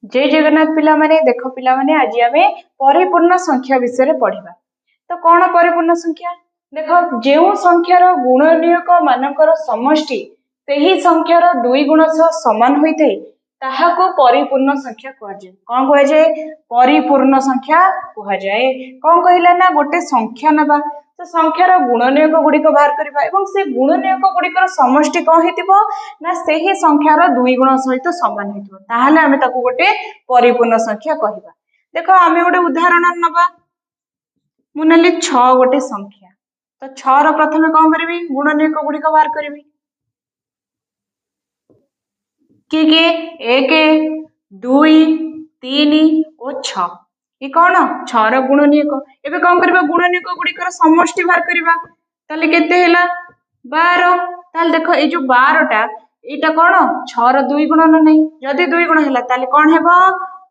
जय जगन्नाथ पिला माने देख पिला माने आज आमे परिपूर्ण संख्या विषय पढ़िबा। तो कौन परिपूर्ण संख्या देख जो संख्यार गुणनीयक मानकर समष्टि सही संख्यार दुई गुण सह समान होइते ताहाको परिपूर्ण संख्या कह जाए। कौन कह जाए परिपूर्ण संख्या कह जाए। कौन कहला ना गोटे संख्या नबा तो संख्यार गुणनीयक गुड़िक बाहर करबा एवं से गुणनीयक गुड़िकर समष्टि कौन हेतिबो ना सेही संख्यार दुई गुण सहित समान हेतिबो ताहाले आमे ताकू गोटे परिपूर्ण संख्या कहबा। देखो आमे गोटे उदाहरण नबा मु नेली 6 गोटे संख्या तो 6 रो प्रथमे कौन करबी गुणनीयक गुड़िक बाहर करबी कि 1 2 3 और 6 ये कौन 6 रो गुणनीयक। एबे कौन करबा गुणनीयक गुड़िकर समष्टि बाहर करबा ताले केते हैला 12। ताले देखो ए जो 12 टा एटा कौन 6 रो दुई गुण न नहीं जदी दुई गुण हैला ताले कौन हेबो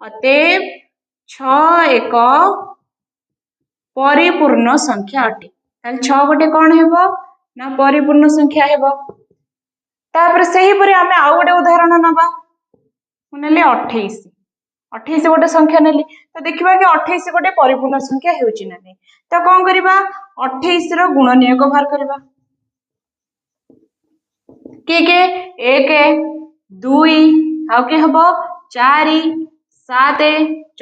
अतएव 6 एक परिपूर्ण संख्या अटे। ताले 6 गोटे कौन हेबो ना परिपूर्ण संख्या हेबो। तापर सही परे आमे आउ गोटे उदाहरण नबा मुनेले 28 28 गोटे संख्या नेली तो देखिबा कि 28 गोटे परिपूर्ण संख्या हेउची ना नहीं। तो कौन करबा 28 रो गुणनीयक बाहर करबा के 1 2 आउ के हबो 4 7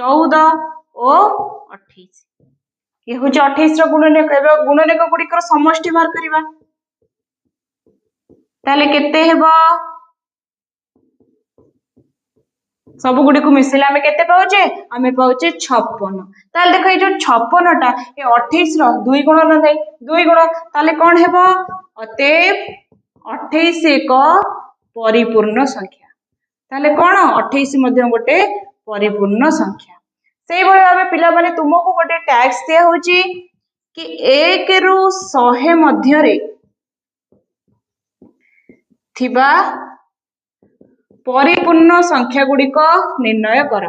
14 और 28 ये हूँ 28 रो गुणनीयक। एबे गुणनीयक गुड़िकर समष्टि बाहर करबा ताले केते हेबो सब गुडी को मिसिला आमे केते पाउचे आमे पाउचे 56। ताले देखो ये जो 56 टा ये 28 रो दुई गुण न नहीं दुई गुण ताले कौन हेबो अतएव 28 एक परिपूर्ण संख्या। ताले कौन 28 मध्य गोटे परिपूर्ण संख्या। सेही भली भाबे पिला माने तुमको गोटे टैक्स दिया होची कि 1 रु 100 मध्य रे थिबा परिपूर्ण संख्या गुड़िक निर्णय कर।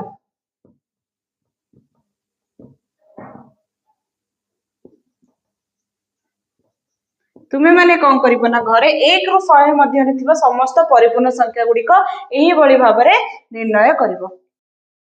तुम्हें माने कौन करिबो ना घरे 1 रु 100 मध्य रे थिबा समस्त परिपूर्ण संख्या गुड़िक एही बळी भाबरे निर्णय करिबो।